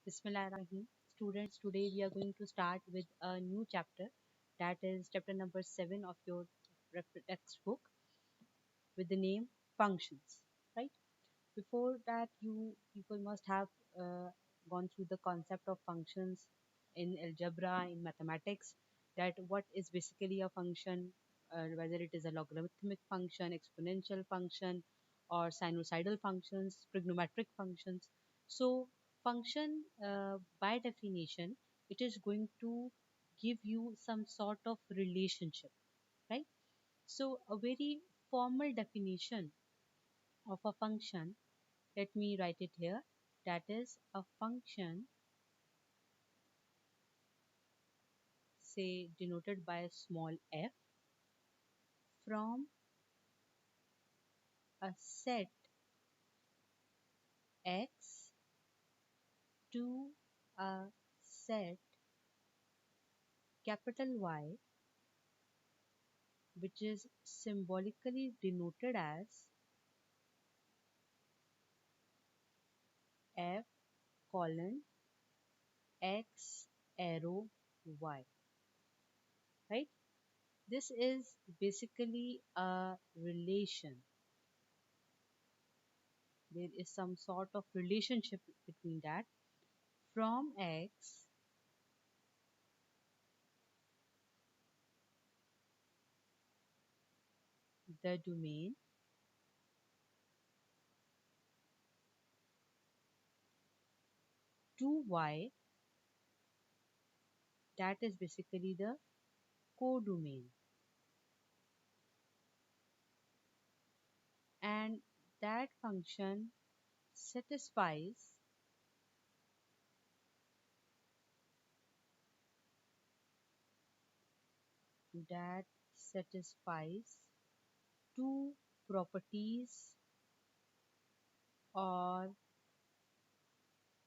Bismillahirrahmanirrahim. Students, today we are going to start with a new chapter, that is chapter number 7 of your textbook, with the name functions. Right? Before that, you people must have uh, gone through the concept of functions in algebra, in mathematics, that what is basically a function, whether it is a logarithmic function, exponential function, or sinusoidal functions, trigonometric functions. So, function, by definition, it is going to give you some sort of relationship, right? So, a very formal definition of a function, let me write it here. That is a function, say, denoted by a small f, from a set x to a set capital Y, which is symbolically denoted as f colon x arrow y, right? This is basically a relation. There is some sort of relationship between that. From x, the domain, to y, that is basically the codomain. And that function satisfies that satisfies two properties or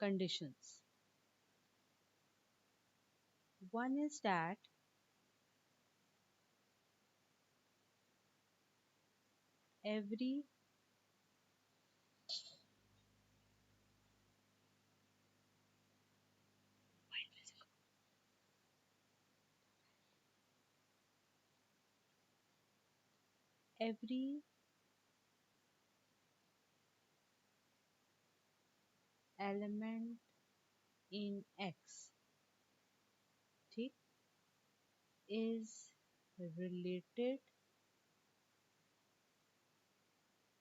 conditions. One is that every every element in x, ठीक, is related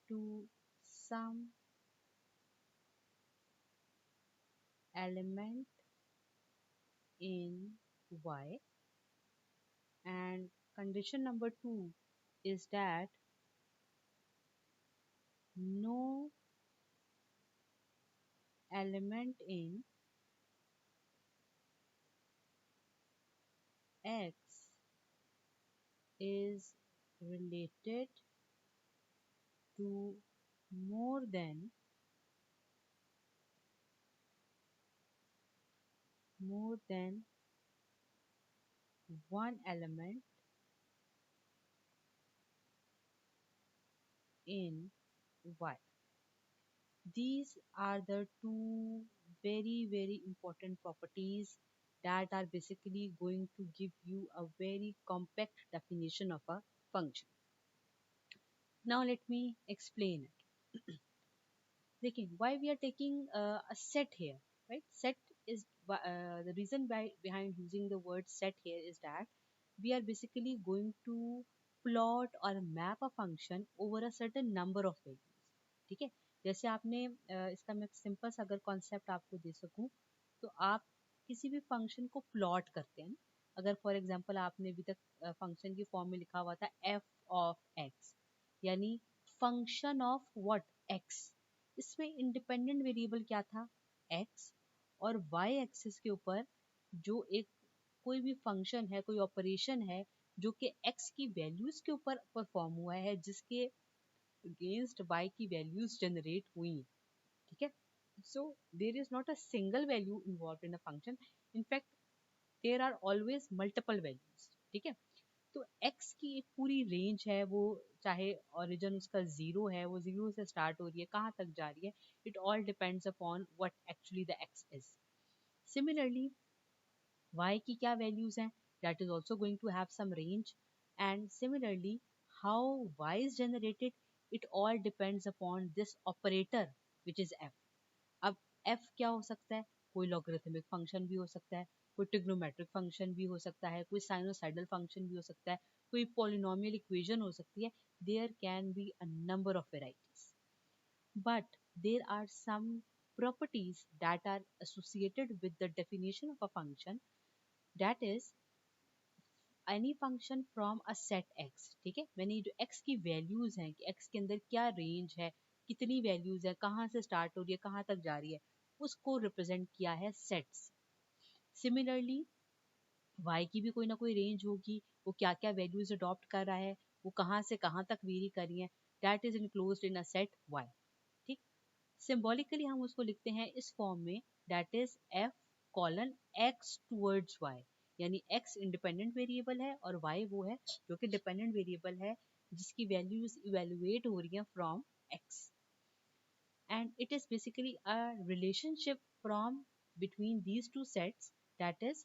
to some element in y. And condition number two is that no element in x is related to more than one element in y. These are the two very important properties that are basically going to give you a very compact definition of a function. Now let me explain it. देखिए, why we are taking a set here, right? Set is the reason behind using the word set here is that we are basically going to plot or map a function over a certain number of values. ठीक है, जैसे आपने इसका मैं simple सा अगर concept आपको दे सकूं, तो आप किसी भी फंक्शन को प्लॉट करते हैं. अगर फॉर एग्जांपल आपने अभी तक फंक्शन की फॉर्म में लिखा हुआ था f ऑफ x, यानी फंक्शन ऑफ व्हाट, x. इसमें इंडिपेंडेंट वेरिएबल क्या था, x, और y एक्सिस के ऊपर जो एक कोई भी फंक्शन है, कोई ऑपरेशन है जो कि x की वैल्यूज के ऊपर परफॉर्म हुआ है, जिसके अगेंस्ट y की वैल्यूज जनरेट हुई, ठीक है. So there is not a single value involve in a function. In fact there are always multiple values, ठीक है. तो x की एक पूरी रेंज है, वो चाहे ओरिजिन उसका जीरो है, वो जीरो से स्टार्ट हो रही है, कहाँ तक जा रही है, it all depends upon what actually the x is. Similarly, y की क्या values हैं, that is also going to have some range. And similarly, how y is generated, it all depends upon this operator which is f. अब f क्या हो सकता है, कोई logarithmic function भी हो सकता है, कोई trigonometric function भी हो सकता है, कोई sinusoidal function भी हो सकता है, कोई polynomial equation हो सकती है. There can be a number of varieties, but there are some properties that are associated with the definition of a function, that is any function from a set x. ठीक है, मैंने ये जो x की values हैं कि x के अंदर क्या रेंज है, कितनी वैल्यूज है, कहाँ से स्टार्ट हो रही है, कहाँ तक जा रही है, उसको रिप्रेजेंट किया है सेट्स. सिमिलरली y की भी कोई ना कोई रेंज होगी, वो क्या क्या वैल्यूज अडॉप्ट कर रहा है, वो कहाँ से कहाँ तक वेरी कर रही है, that is enclosed in a set y. ठीक, सिंबॉलिकली हम उसको लिखते हैं इस फॉर्म में, that is f colon x towards y. यानी x इंडिपेंडेंट वेरिएबल है और y वो है जो कि डिपेंडेंट वेरिएबल है, जिसकी वैल्यूज इवेलुएट हो रही हैं from x. And it is basically a relationship from between these two sets, that is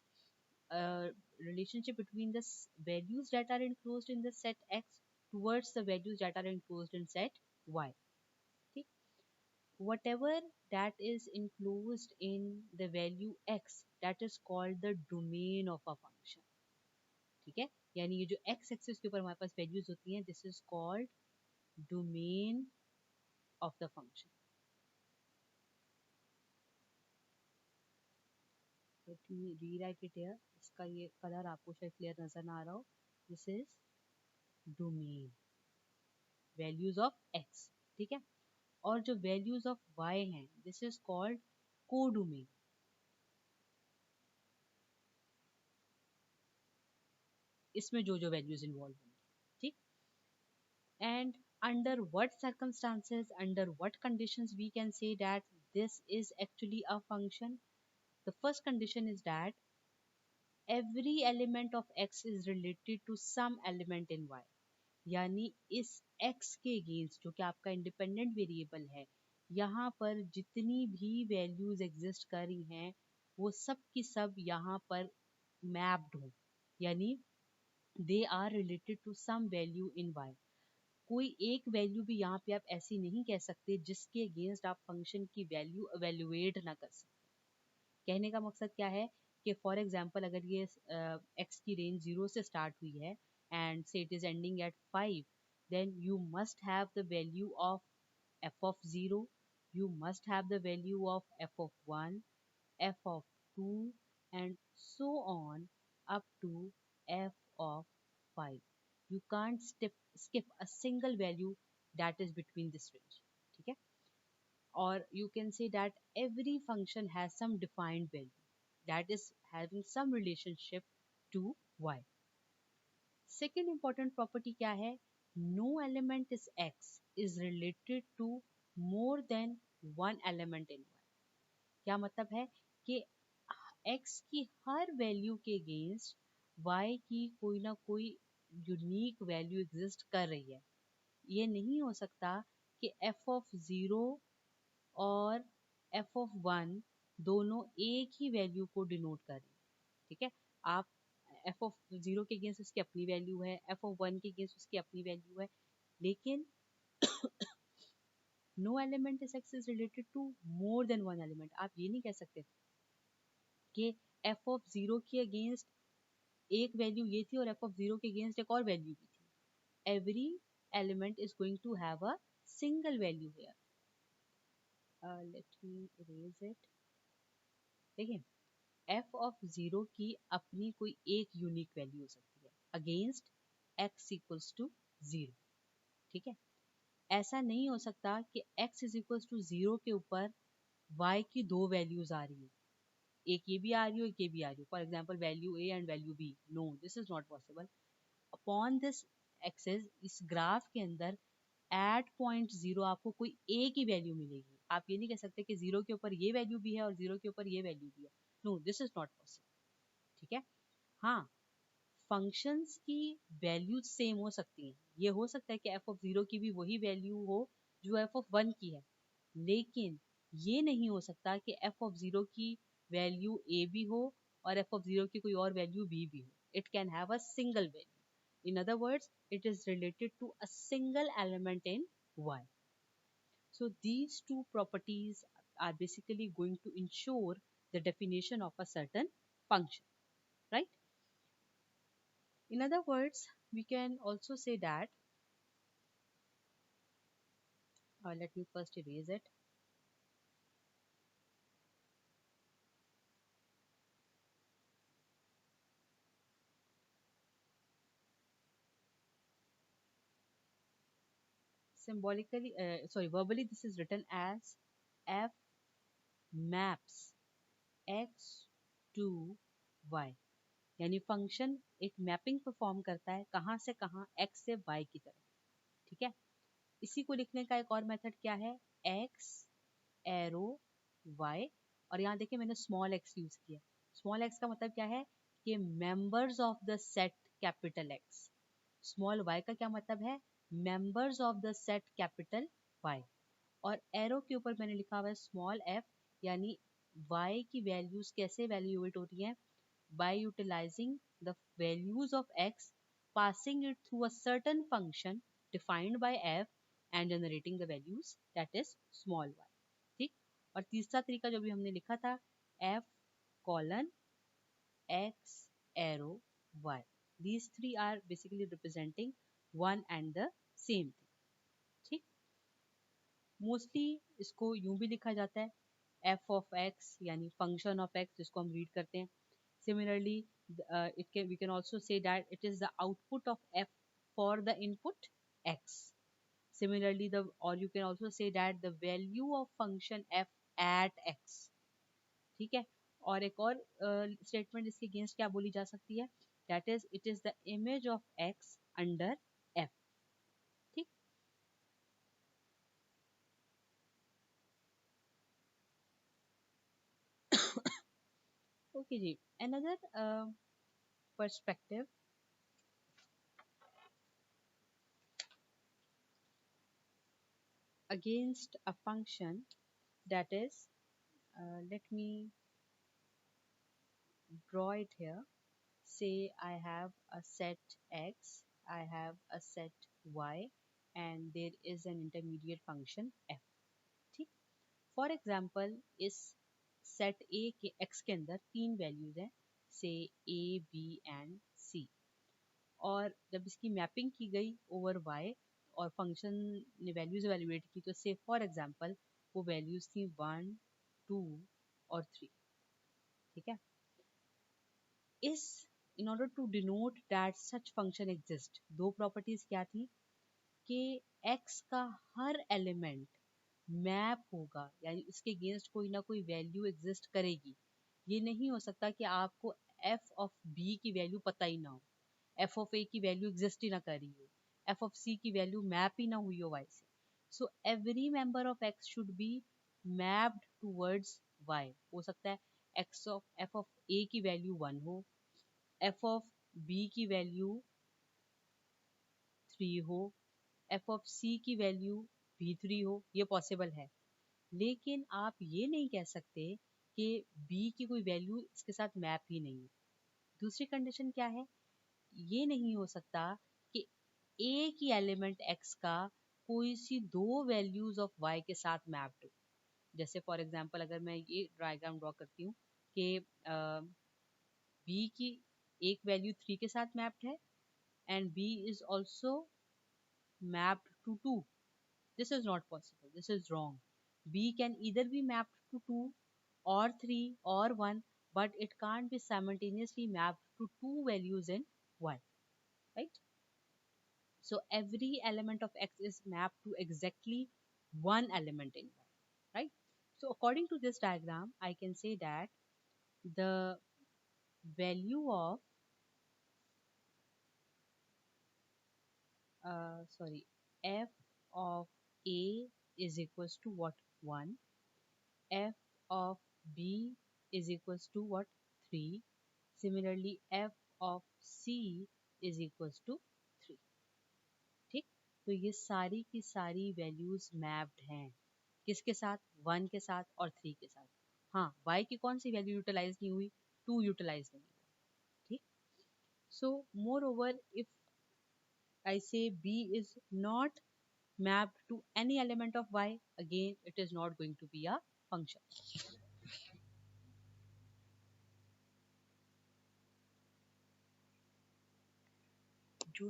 a relationship between the values that are enclosed in the set x towards the values that are enclosed in set y. Okay? Whatever that is enclosed in the value x, that is called the domain of a function. ठीक है, यानी ये जो x axis के ऊपर हमारे पास values होती हैं, this is called domain of the function. Let me rewrite it here. इसका ये कलर आपको शायद क्लियर नजर ना आ रहा हो. This is domain, values of x. ठीक है, और जो वैल्यूज ऑफ y हैं, दिस इज कॉल्ड कोडोमेन. इसमें जो जो वैल्यूज इन्वॉल्व होंगी. ठीक, and under what circumstances, under what conditions we can say that this is actually a function. The first condition is that every element of x is related to some element in y. यानी इस x के against जो कि आपका independent variable है, यहाँ पर जितनी भी वैल्यूज एग्जिस्ट कर रही हैं, वो सब की सब यहाँ पर मैप्ड हो, यानी they are related to some value in y. कोई एक वैल्यू भी यहाँ पे आप ऐसी नहीं कह सकते जिसके अगेंस्ट आप फंक्शन की वैल्यू एवेल्युएट ना कर सकते. कहने का मकसद क्या है कि फॉर एग्जांपल अगर ये x की रेंज 0 से स्टार्ट हुई है एंड से it is ending eight 5, then you must have the value of f of 0, you must have the value of f of 1, f of 2, and so on up to f of 5. You can't skip a single value that is between this range. ठीक है, or you can say that every function has some defined value that is having some relationship to y. Second important property क्या है, no element is x is related to more than one element in y. क्या मतलब है कि x की हर value के against y की कोई ना कोई यूनिक वैल्यू एग्जिस्ट कर रही है. ये नहीं हो सकता कि f of 0 और f of 1 दोनों एक ही वैल्यू को डिनोट कर रही है. ठीक है, आप f of 0 के अगेंस्ट उसकी अपनी वैल्यू है, f of 1 के अगेंस्ट उसकी अपनी वैल्यू है, लेकिन no element is x is related to more than one element. आप ये नहीं कह सकते कि f of 0 के अगेंस्ट एक वैल्यू ये थी और f of 0 के अगेंस्ट एक और वैल्यू भी थी. Every element is going to have a single value here. Let me erase it. देखिए, f of 0 की अपनी कोई एक यूनिक वैल्यू हो सकती है अगेंस्ट x इक्वल्स टू 0. ठीक है, ऐसा नहीं हो सकता कि x इज इक्वल्स टू 0 के ऊपर y की दो वैल्यूज आ रही हो, एक ये भी आ रही हो एक ये भी आ रही हो, for example value a and value b. No, this is not possible. Upon this axis, इस ग्राफ के अंदर एट पॉइंट 0 आपको कोई एक ही वैल्यू मिलेगी. आप ये नहीं कह सकते कि 0 के ऊपर ये वैल्यू भी है और 0 के ऊपर ये वैल्यू भी है. No, this is not possible. ठीक है, हाँ, फंक्शंस की वैल्यूज सेम हो सकती हैं. ये हो सकता है कि f ऑफ 0 की भी वही वैल्यू हो जो f ऑफ 1 की है, लेकिन ये नहीं हो सकता कि f ऑफ 0 की वैल्यू a भी हो और f of 0 की कोई और वैल्यू b भी हो. It can have a single value. In other words, it is related to a single element in y. So these two properties are basically going to ensure the definition of a certain function, right? In other words, we can also say that, let me first erase it. Symbolically, verbally, this is written as f maps x to y. यानी function एक mapping perform करता है कहाँ से कहाँ, x से y की तरफ. ठीक है. इसी को लिखने का एक और मेथड क्या है, x एरो y. और यहाँ देखिए मैंने स्मॉल x यूज किया. स्मॉल x का मतलब क्या है कि members of the set capital x. Small y का क्या मतलब है, members of the set capital y. और एरो के ऊपर मैंने लिखा हुआ है स्मॉल f, यानी y की वैल्यूज कैसे वैल्यूएट होती हैं, by utilizing the values of x, passing it through a certain function defined by f and generating the values, that is small y. ठीक. और तीसरा तरीका जो भी हमने लिखा था, f colon x arrow y. These three are basically representing one and the same thing. ठीक. मोस्टली इसको यूं भी लिखा जाता है, f of x यानी फंक्शन ऑफ x जिसको हम रीड करते हैं. Similarly, we can also say that it is the output of f for the input x. Similarly, or you can also say that the value of function f at x. ठीक है. और एक और statement इसके against क्या बोली जा सकती है, that is it is the image of x under f. ठीक. Okay ji. Another perspective against a function, that is, let me draw it here. Say I have a set x, I have a set y, and there is an intermediate function f. ठीक. For example इस set ए के x के अंदर तीन values हैं, से a b and c. और जब इसकी मैपिंग की गई ओवर y और फंक्शन ने वैल्यूज एवेल्युएट की, तो से फॉर एग्जाम्पल वो वैल्यूज थी 1 2 और 3. ठीक है. इस in order to denote that such function exist, दो प्रॉपर्टीज क्या थी कि x का हर एलिमेंट मैप होगा, यानी इसके अगेंस्ट कोई ना कोई वैल्यू एग्जिस्ट करेगी. ये नहीं हो सकता कि आपको f ऑफ b की वैल्यू पता ही ना हो, f ऑफ a की वैल्यू एग्जिस्ट ही ना कर रही हो, f ऑफ c की वैल्यू मैप ही ना हुई हो y से. So every member of x should be mapped towards y. हो सकता है f ऑफ a की वैल्यू 1 हो, f ऑफ b की वैल्यू 3 हो, f ऑफ c की वैल्यू भी 3 हो, ये पॉसिबल है. लेकिन आप ये नहीं कह सकते कि b की कोई वैल्यू इसके साथ मैप ही नहीं है. दूसरी कंडीशन क्या है, ये नहीं हो सकता कि a की एलिमेंट x का कोई सी दो वैल्यूज ऑफ y के साथ मैप्ड हो. जैसे फॉर एग्जांपल अगर मैं ये डायग्राम ड्रॉ करती हूँ कि b की एक वैल्यू 3 के साथ मैप्ड है and b is also mapped to 2. This is not possible. This is wrong. B can either be mapped to 2 or 3 or 1, but it can't be simultaneously mapped to two values in y, right? So every element of x is mapped to exactly one element in y, right? So according to this diagram, I can say that the value of f of a is equals to what, 1, f of b is equals to what, 3. Similarly, f of c is equals to 3. ठीक. तो ये सारी की सारी values mapped हैं किसके साथ, 1 के साथ और 3 के साथ. हाँ, y की कौन सी वैल्यू यूटिलाइज नहीं हुई, 2 यूटिलाइज नहीं हुआ, ठीक। So moreover if I say b is not mapped to any element of y, again it is not going to be a function. जो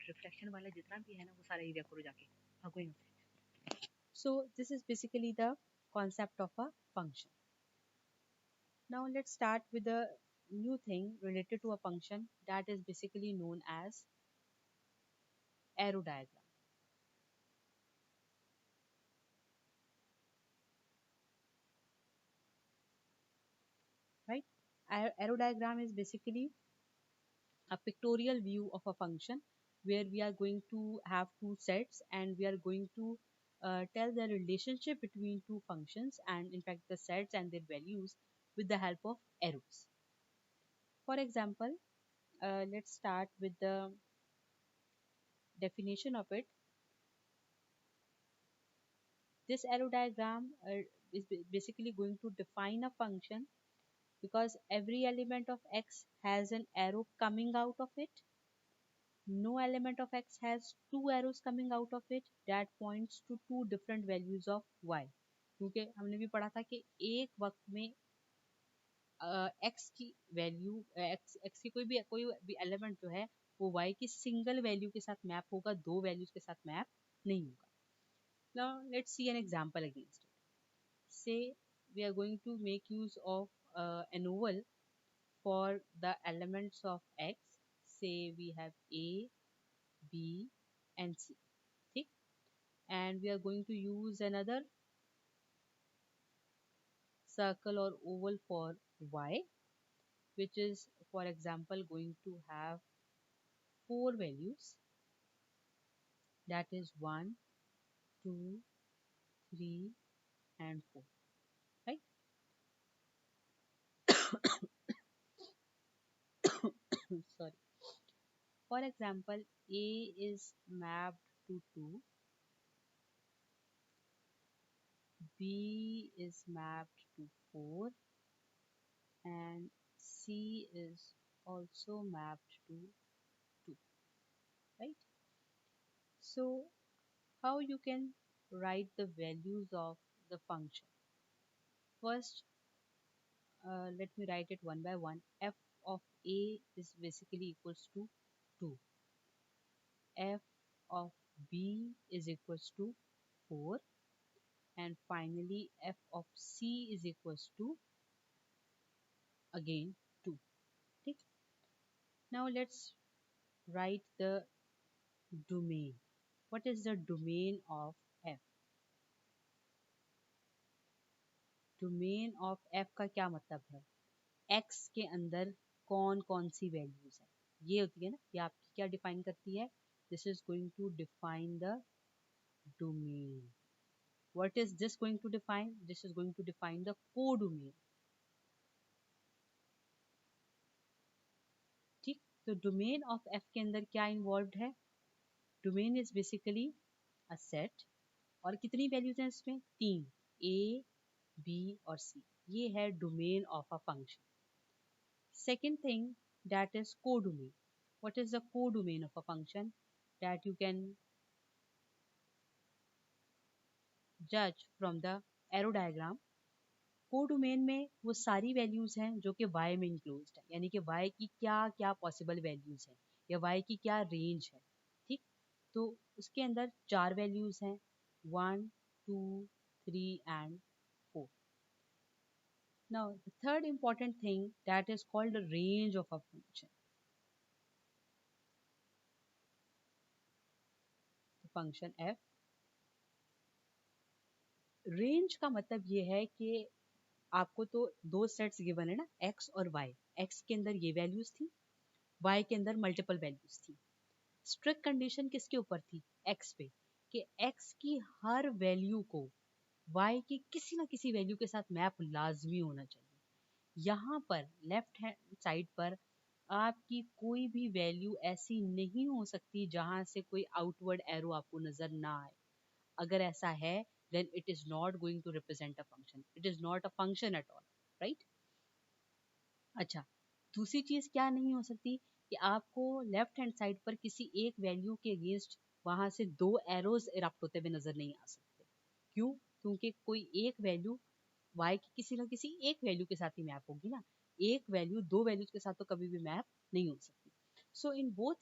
रिफ्लेक्शन वाला जितना भी है ना वो सारा एरिया करो जाके, भागो यहाँ से. So this is basically the concept of a function. Now let's start with a new thing related to a function that is basically known as arrow diagram. Right? Arrow diagram is basically a pictorial view of a function where we are going to have two sets and we are going to tell the relationship between two functions and in fact the sets and their values with the help of arrows. For example, let's start with the definition of it. This arrow diagram is basically going to define a function because every element of x has an arrow coming out of it. No element of x has two arrows coming out of it that points to two different values of y. क्योंकि हमने भी पढ़ा था कि एक वक्त में x की वैल्यू x की कोई भी एलिमेंट जो है वो y की सिंगल वैल्यू के साथ मैप होगा, दो वैल्यूज के साथ मैप नहीं होगा. Now let's see an example against it. Say we are going to make use of an oval for the elements of x. Say we have a, b and c. ठीक? And we are going to use another circle or oval for y, which is for example going to have four values, that is 1, 2, 3 and 4, right? Sorry. For example, a is mapped to 2, b is mapped to 4 and c is also mapped to 2, right? So how you can write the values of the function? First, let me write it one by one. F of a is basically equals to 2. F of b is equals to 4. And finally, f of c is equals to again 2. Okay? Now let's write the domain. What is the domain of f? Domain of f का क्या मतलब है? x के अंदर कौन कौन सी values है, ये होती है ना, ये आपकी क्या डिफाइन करती है? This is going to define the domain. What is this going to define? This is going to define the codomain. ठीक, तो डोमेन ऑफ एफ के अंदर क्या इन्वॉल्व है? Domain is basically a set और कितनी वैल्यूज हैं इसमें? तीन, ए, बी और सी. ये है domain of a function. Second thing, that is codomain. What is the codomain of a function? That you can judge from the arrow diagram. Codomain में वो सारी वैल्यूज हैं जो कि y में इंक्लूड्ड है, यानी कि y की क्या क्या पॉसिबल वैल्यूज हैं या y की क्या रेंज है. ठीक, तो उसके अंदर चार वैल्यूज हैं, 1, 2, 3 and 4. Now the third important thing that is called the range of a function. Function f, range का मतलब ये है कि आपको तो दो सेट्स गिवन है ना, x और y. x के अंदर ये वैल्यूज थी, y के अंदर मल्टीपल वैल्यूज थी. स्ट्रिक्ट कंडीशन किसके ऊपर थी? x पे, कि x की हर वैल्यू को y की किसी ना किसी वैल्यू के साथ मैप लाजमी होना चाहिए. यहाँ पर लेफ्ट हैंड साइड पर आपकी कोई भी वैल्यू ऐसी नहीं हो सकती जहाँ से कोई आउटवर्ड एरो आपको नजर ना आए. अगर ऐसा है, then it is not going to represent a function. It is not a function at all, right? अच्छा, दूसरी चीज क्या नहीं हो सकती कि आपको लेफ्ट हैंड साइड पर किसी एक वैल्यू के अगेंस्ट वहां से दो एरोज इरप्ट होते हुए नजर नहीं आ सकते। क्यों? क्योंकि कोई एक वैल्यू y की किसी ना किसी एक वैल्यू के साथ ही मैप होगी ना। एक वैल्यू दो वैल्यूज के साथ तो कभी भी मैप नहीं हो सकती। So in both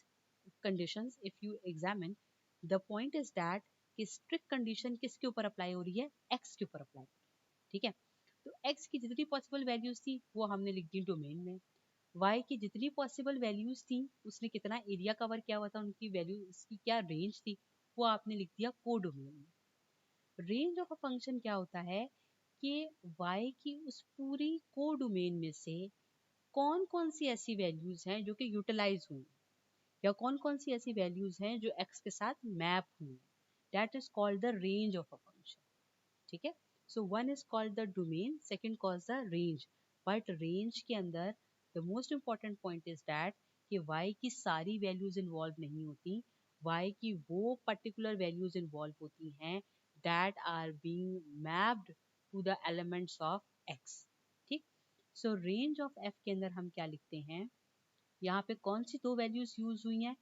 conditions if you examine, the point is that कि स्ट्रिक्ट कंडीशन किसके ऊपर अप्लाई हो रही है? x के ऊपर अप्लाई। ठीक है, तो x की जितनी पॉसिबल वैल्यूज थी वो हमने लिख दी डोमेन में। y की जितनी पॉसिबल वैल्यूज थी, उसने कितना एरिया कवर किया हुआ था, उनकी वैल्यू, उसकी क्या रेंज थी, वो आपने लिख दिया कोडोमेन में। रेंज ऑफ अ फंक्शन क्या होता है कि y की उस पूरी कोडोमेन में से कौन कौन सी ऐसी वैल्यूज हैं जो कि यूटिलाइज हुई, या कौन कौन सी ऐसी वैल्यूज हैं जो x के साथ मैप हुई। That is called the range of a function. ठीक है, so one is called the domain, second called the range. But range के अंदर the most important point is that कि y की सारी वैल्यूज इन्वॉल्व नहीं होती, y की वो पर्टिकुलर वैल्यूज इन्वॉल्व होती हैं that are being mapped to the elements of x। ठीक, सो रेंज ऑफ f के अंदर हम क्या लिखते हैं, यहाँ पे कौन सी दो वैल्यूज यूज हुई हैं?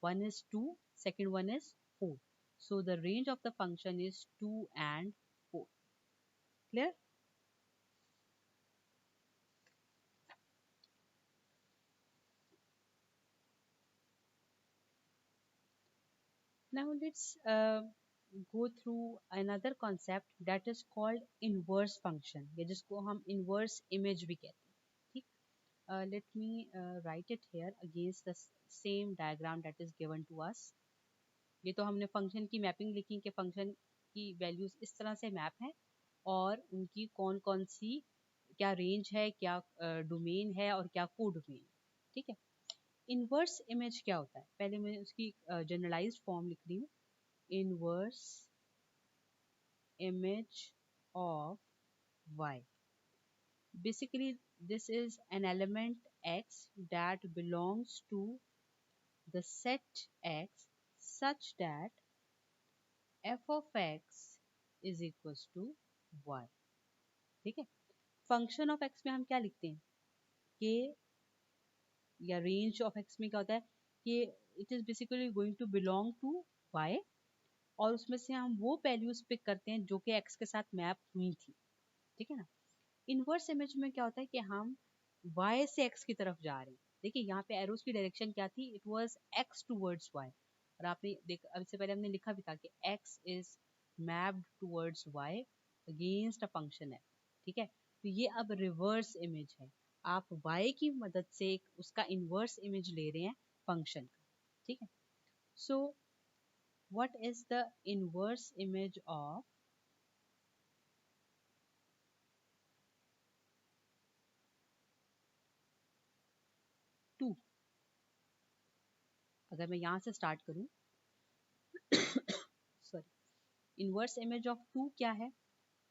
one is 2, second one is 4. So the range of the function is 2 and 4. Clear? Now let's go through another concept that is called inverse function, या जिसको हम inverse image भी कहते हैं। ठीक, let me write it here against the same diagram that is given to us. ये तो हमने फंक्शन की मैपिंग लिखी कि फंक्शन की वैल्यूज इस तरह से मैप हैं और उनकी कौन कौन सी क्या रेंज है, क्या डोमेन है और क्या कोडोमेन। ठीक है, इनवर्स इमेज क्या होता है? पहले मैं उसकी जनरलाइज्ड फॉर्म लिख रही हूँ। Inverse image of y. Basically, this is an element x that belongs to the set x such that f of x is equals to y. ठीक है, फंक्शन ऑफ x में हम क्या लिखते हैं कि, या रेंज ऑफ x में क्या होता है कि it is basically going to belong to y, और उसमें से हम वो वैल्यूज पिक करते हैं जो कि x के साथ मैप हुई थी। ठीक है ना, इनवर्स इमेज में क्या होता है कि हम y से x की तरफ जा रहे हैं। देखिए यहाँ पे एरोस की डायरेक्शन क्या थी, it was x towards y, और आपने देख, अब से पहले हमने लिखा भी था कि x is mapped towards y against a function f। ठीक है, तो ये अब रिवर्स इमेज है, आप y की मदद से उसका इनवर्स इमेज ले रहे हैं फंक्शन का। ठीक है, so what is the inverse image of 2? अगर मैं यहाँ से स्टार्ट करूँ, सॉरी, इनवर्स इमेज ऑफ 2 क्या है?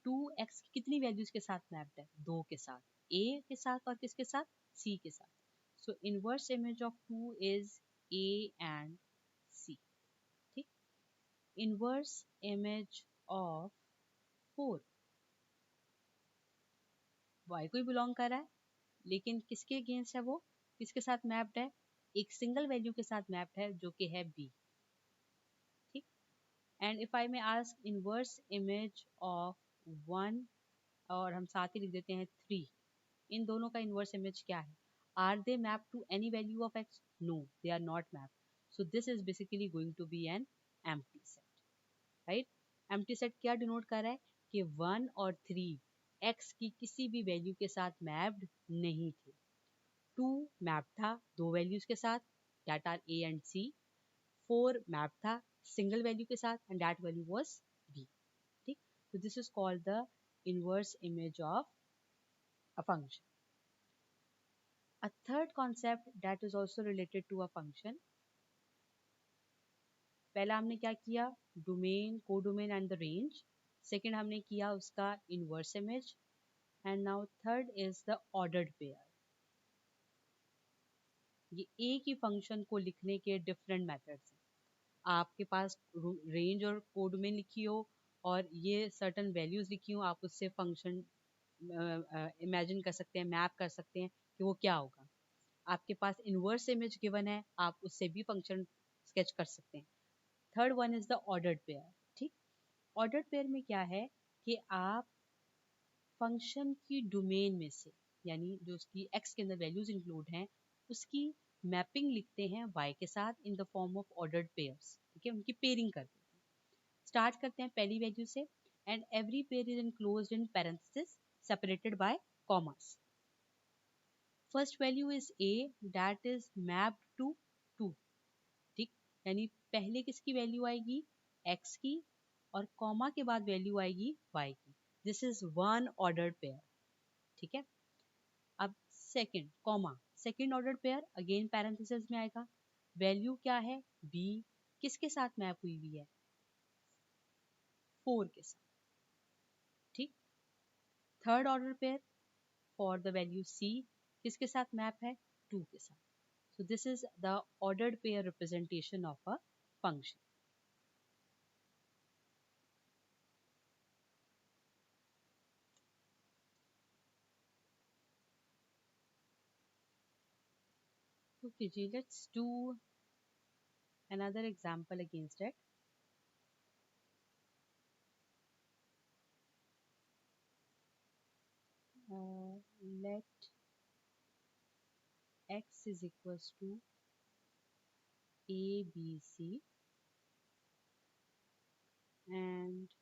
2x की कितनी वैल्यूज के साथ मैप्ड है? 2 के साथ, a के साथ और किसके साथ? c के साथ। सो inverse image of 2 is a and c। ठीक, इनवर्स इमेज ऑफ 4 y को ही बिलोंग कर रहा है, लेकिन किसके अगेंस्ट है वो, किसके साथ मैप्ड है? एक सिंगल वैल्यू के साथ मैप्ड है जो कि है b। ठीक, and if I may ask inverse image of 1, और हम साथ ही लिख देते हैं 3, इन दोनों का इनवर्स इमेज क्या है? Are they map to any value of x? No, they are not map. So this is basically going to be an empty set, right? Empty set क्या डिनोट कर रहा है कि 1 और 3 x की किसी भी वैल्यू के साथ मैप्ड नहीं थे। 2 मैप था दो वैल्यूज के साथ, that are a and c। 4 map था सिंगल वैल्यू के साथ and that value was b। ठीक, so this is called the inverse image of a function. A third concept that is also related to a function, पहला हमने क्या किया? Domain, codomain and the range. Second हमने किया उसका inverse image, and now third is the ordered pair. ये एक ही function को लिखने के डिफरेंट मेथड्स हैं। आपके पास रेंज और कोडोमेन लिखी हो, और ये सर्टन वैल्यूज लिखी हूँ, आप उससे फंक्शन इमेजिन कर सकते हैं, मैप कर सकते हैं कि वो क्या होगा। आपके पास इनवर्स इमेज गिवन है, आप उससे भी फंक्शन स्केच कर सकते हैं। Third one is the ordered pair. ठीक, ऑर्डर्ड पेयर में क्या है कि आप फंक्शन की डोमेन में से, यानी जो उसकी एक्स के अंदर वैल्यूज इंक्लूड हैं, उसकी मैपिंग लिखते हैं वाई के साथ in the form of ordered pairs. ठीक है, उनकी पेयरिंग करते हैं। स्टार्ट करते हैं पहली वैल्यू से, and every pair is enclosed in parenthesis separated by commas. First value is a that is mapped to 2। ठीक, यानी पहले किसकी वैल्यू आएगी, x की, और कॉमा के बाद वैल्यू आएगी y की। This is one ordered pair. ठीक है, अब second comma, second ordered pair again parenthesis में आएगा। वैल्यू क्या है, b, किसके साथ मैप हुई हुई है, 4 के साथ। ठीक, third order pair for the value c, किसके साथ मैप है, 2 के साथ। So this is the ordered pair representation of a function. Okay, Ji, let's do another example against it. Let x is equals to a, b, c, and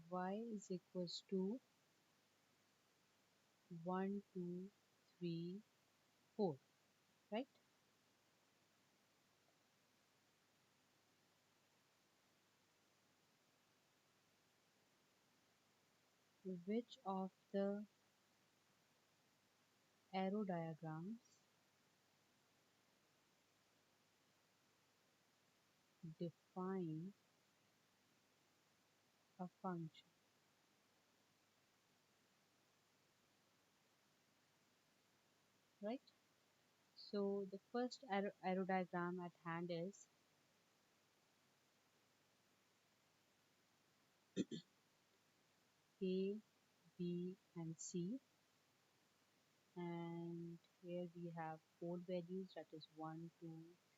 y is equals to 1, 2, 3, 4, right? Which of the arrow diagrams define a function? Right? So the first arrow diagram at hand is A, B, and C, and here we have 4 values, that is 1, 2,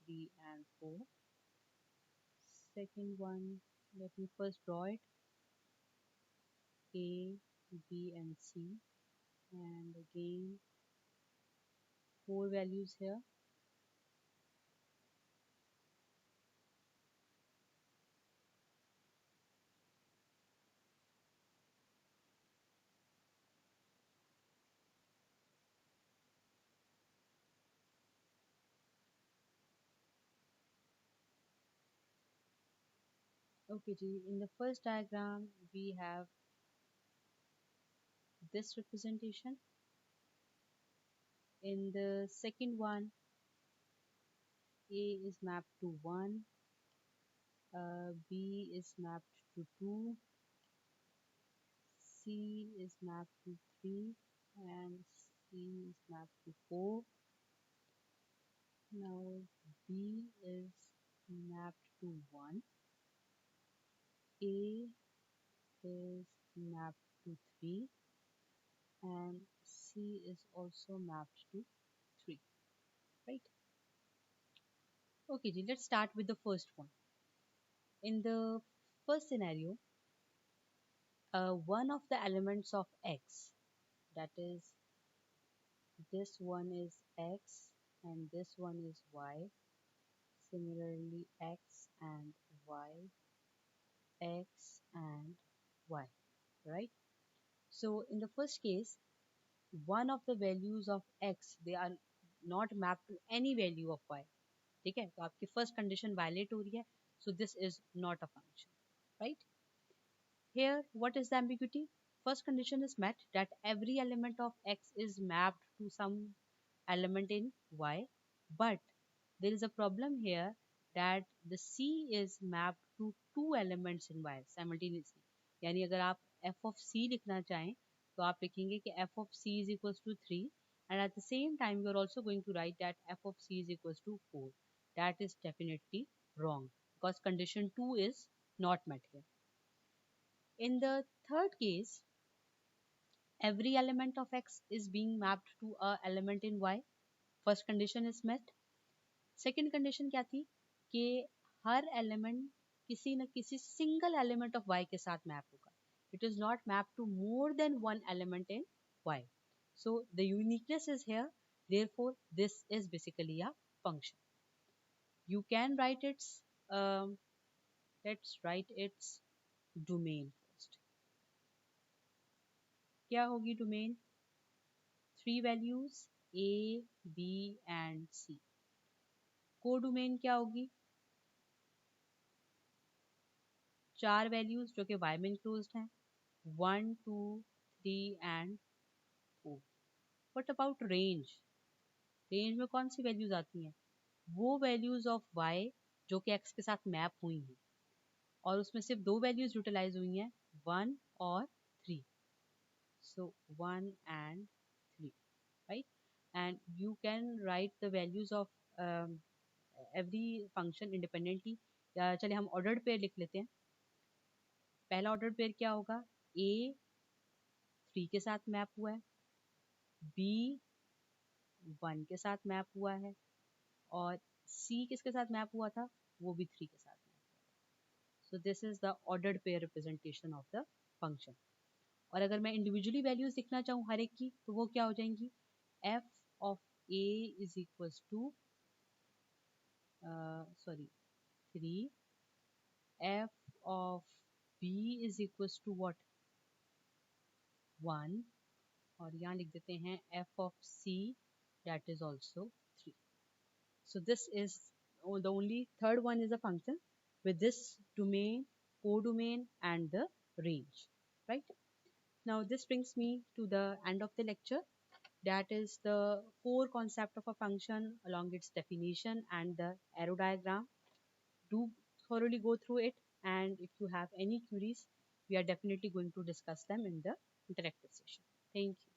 3, and 4. Second one, let me first draw it, A, B, and C, and again 4 values here. Okay, in the first diagram we have this representation. In the second one, A is mapped to 1, B is mapped to 2, C is mapped to 3, and C is mapped to 4. Now B is mapped to 1, A is mapped to 3, and C is also mapped to 3, right? Okay, Ji, let's start with the first one. In the first scenario, one of the elements of X, that is this one is X and this one is Y. Similarly, X and Y, X and Y, right? So in the first case, one of the values of X, they are not mapped to any value of Y. ठीक है, तो आपकी first condition violate हो रही है, so this is not a function, right? Here, what is the ambiguity? First condition is met, that every element of X is mapped to some element in Y, but there is a problem here that the C is mapped to two elements in Y simultaneously. यानी अगर आप f of C लिखना चाहें तो आप लिखेंगे कि f of c is equals to 3 and at the same time you are also going to write that f of c is equals to 4. That is definitely wrong because condition 2 is not met here. In the third case, every element of x is being mapped to a element in y. First condition is met. Second condition क्या थी कि हर element किसी न किसी single element of y के साथ map होगा. It is not mapped to more than one element in y. So the uniqueness is here. Therefore, this is basically a function. You can write its, let's write its domain first. क्या होगी domain? Three values a, b and c. Codomain क्या होगी? चार values जो कि y में enclosed हैं, 1 2 3 and 4. What about range? Range में कौन सी वैल्यूज आती हैं? वो वैल्यूज ऑफ y जो कि x के साथ मैप हुई हैं और उसमें सिर्फ दो वैल्यूज यूटिलाइज हुई हैं, 1 और 3. सो 1 and 3, right? And you can write the values of every function independently. चलिए हम ऑर्डर्ड पेयर लिख लेते हैं. पहला ऑर्डर्ड पेयर क्या होगा? a 3 के साथ मैप हुआ है, b 1 के साथ मैप हुआ है और c किसके साथ मैप हुआ था? वो भी 3 के साथ मैप हुआ था. सो this is the ordered pair representation of the function. और अगर मैं इंडिविजुअली वैल्यूज लिखना चाहूँ हर एक की, तो वो क्या हो जाएंगी? f of a is equals to sorry 3, f of b is equals to what? 1. और यहाँ लिख देते हैं f of c that is also 3. So this is the only third one is a function with this domain, codomain and the range, right? Now this brings me to the end of the lecture. That is the core concept of a function along its definition and the arrow diagram. Do thoroughly go through it, and if you have any queries, we are definitely going to discuss them in the interactive session. Thank you.